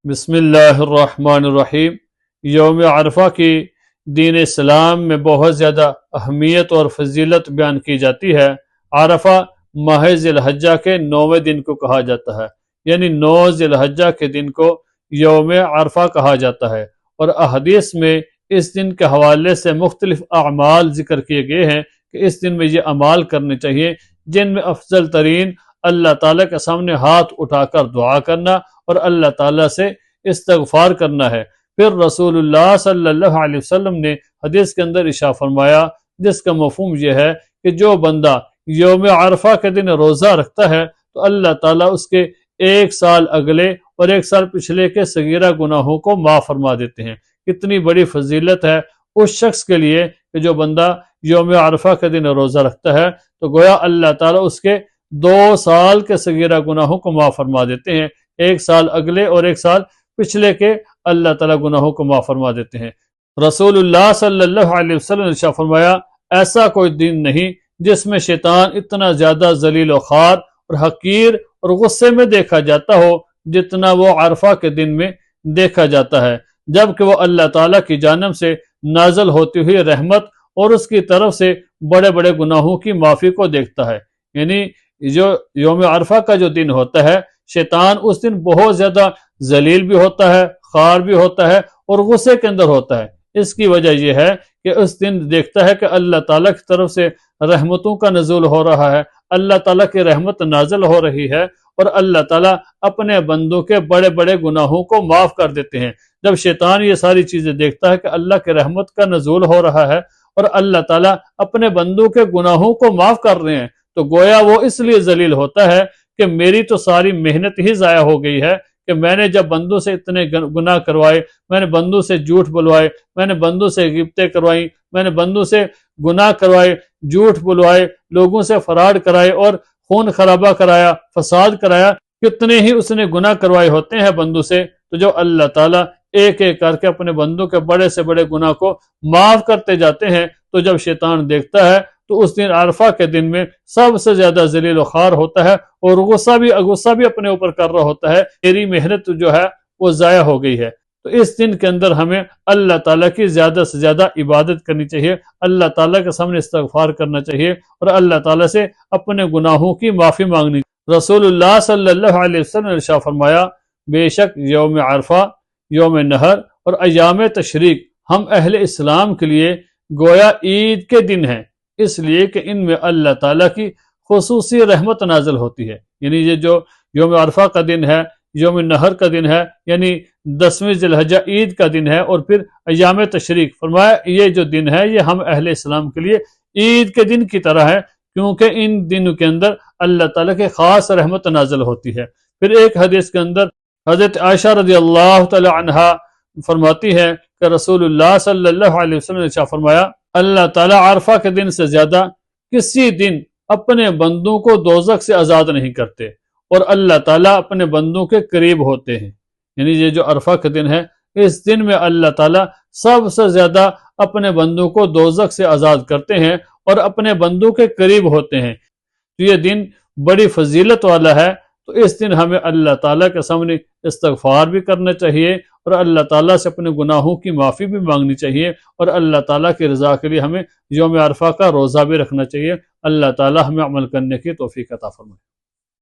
بسم اللہ الرحمن الرحیم۔ یوم عرفہ کی دین اسلام میں بہت زیادہ اہمیت اور فضیلت بیان کی جاتی ہے۔ عرفہ ماہ ذی الحجہ کے 9ویں دن کو کہا جاتا ہے، یعنی 9 ذی الحجہ کے دن کو یوم عرفہ کہا جاتا ہے، اور احادیث میں اس دن کے حوالے سے مختلف اعمال ذکر کیے گئے ہیں کہ اس دن میں یہ اعمال کرنے چاہیے، جن میں افضل ترین اللہ تعالیٰ کے سامنے ہاتھ اٹھا کر دعا کرنا اور اللہ تعالیٰ سے استغفار کرنا ہے۔ پھر رسول اللہ صلی اللہ علیہ وسلم نے حدیث کے اندر ارشاد فرمایا، جس کا مفہوم یہ ہے کہ جو بندہ یوم عرفہ کے دن روزہ رکھتا ہے تو اللہ تعالیٰ اس کے 1 سال اگلے اور 1 سال پچھلے کے صغیرہ گناہوں کو معاف فرما دیتے ہیں۔ کتنی بڑی فضیلت ہے اس شخص کے لیے کہ جو بندہ یوم عرفہ کے دن روزہ رکھتا ہے، تو گویا اللہ تعالیٰ اس کے 2 سال کے صغیرہ گناہوں کو معاف فرما دیتے ہیں، 1 سال اگلے اور 1 سال پچھلے کے اللہ تعالیٰ گناہوں کو معاف فرما دیتے ہیں۔ رسول اللہ صلی اللہ علیہ وسلم نے ارشاد فرمایا، ایسا کوئی دن نہیں جس میں شیطان اتنا زیادہ ذلیل و خوار اور حقیر اور غصے میں دیکھا جاتا ہو جتنا وہ عرفہ کے دن میں دیکھا جاتا ہے، جبکہ وہ اللہ تعالیٰ کی جانب سے نازل ہوتی ہوئی رحمت اور اس کی طرف سے بڑے بڑے گناہوں کی معافی کو دیکھتا ہے۔ یعنی جو یوم عرفہ کا جو دن ہوتا ہے، شیطان اس دن بہت زیادہ ذلیل بھی ہوتا ہے، خوار بھی ہوتا ہے اور غصے کے اندر ہوتا ہے۔ اس کی وجہ یہ ہے کہ اس دن دیکھتا ہے کہ اللہ تعالیٰ کی طرف سے رحمتوں کا نزول ہو رہا ہے، اللہ تعالیٰ کی رحمت نازل ہو رہی ہے، اور اللہ تعالیٰ اپنے بندوں کے بڑے بڑے گناہوں کو معاف کر دیتے ہیں۔ جب شیطان یہ ساری چیزیں دیکھتا ہے کہ اللہ کی رحمت کا نزول ہو رہا ہے اور اللہ تعالیٰ اپنے بندوں کے گناہوں کو معاف کر رہے ہیں، تو گویا وہ اس لیے ذلیل ہوتا ہے کہ میری تو ساری محنت ہی ضائع ہو گئی ہے کہ میں نے جب بندوں سے اتنے گناہ کروائے، میں نے بندوں سے جھوٹ بلوائے، میں نے بندوں سے غیبتیں کروائیں، میں نے بندوں سے گناہ کروائے، جھوٹ بلوائے، لوگوں سے فراڈ کرائے اور خون خرابہ کرایا، فساد کرایا، کتنے ہی اس نے گناہ کروائے ہوتے ہیں بندوں سے۔ تو جو اللہ تعالیٰ ایک ایک کر کے اپنے بندوں کے بڑے سے بڑے گناہ کو معاف کرتے جاتے ہیں، تو جب شیطان دیکھتا ہے تو اس دن عرفہ کے دن میں سب سے زیادہ ذلیل و خوار ہوتا ہے اور غصہ بھی اپنے اوپر کر رہا ہوتا ہے، میری محنت جو ہے وہ ضائع ہو گئی ہے۔ تو اس دن کے اندر ہمیں اللہ تعالیٰ کی زیادہ سے زیادہ عبادت کرنی چاہیے، اللہ تعالیٰ کے سامنے استغفار کرنا چاہیے اور اللہ تعالیٰ سے اپنے گناہوں کی معافی مانگنی چاہیے۔ رسول اللہ صلی اللہ علیہ وسلم نے ارشاد فرمایا، بے شک یوم عرفہ، یوم نحر اور ایام تشریق ہم اہل اسلام کے لیے گویا عید کے دن ہیں، اس لیے کہ ان میں اللہ تعالیٰ کی خصوصی رحمت نازل ہوتی ہے۔ یعنی یہ جو یوم عرفہ کا دن ہے، یوم نحر کا دن ہے، یعنی 10ویں ذی الحجہ عید کا دن ہے، اور پھر ایام تشریق، فرمایا یہ جو دن ہے یہ ہم اہل اسلام کے لیے عید کے دن کی طرح ہے، کیونکہ ان دنوں کے اندر اللہ تعالیٰ کی خاص رحمت نازل ہوتی ہے۔ پھر ایک حدیث کے اندر حضرت عائشہ رضی اللہ تعالی عنہا فرماتی ہے کہ رسول اللہ صلی اللہ علیہ وسلم نے ارشاد فرمایا، اللہ تعالیٰ عرفہ کے دن سے زیادہ کسی دن اپنے بندوں کو دوزخ سے آزاد نہیں کرتے، اور اللہ تعالیٰ اپنے بندوں کے قریب ہوتے ہیں۔ یعنی یہ جو عرفہ کا دن ہے، اس دن میں اللہ تعالیٰ سب سے زیادہ اپنے بندوں کو دوزخ سے آزاد کرتے ہیں اور اپنے بندوں کے قریب ہوتے ہیں۔ تو یہ دن بڑی فضیلت والا ہے، تو اس دن ہمیں اللہ تعالیٰ کے سامنے استغفار بھی کرنا چاہیے اور اللہ تعالیٰ سے اپنے گناہوں کی معافی بھی مانگنی چاہیے، اور اللہ تعالیٰ کی رضا کے لیے ہمیں یوم عرفہ کا روزہ بھی رکھنا چاہیے۔ اللہ تعالیٰ ہمیں عمل کرنے کی توفیق عطا فرمائے۔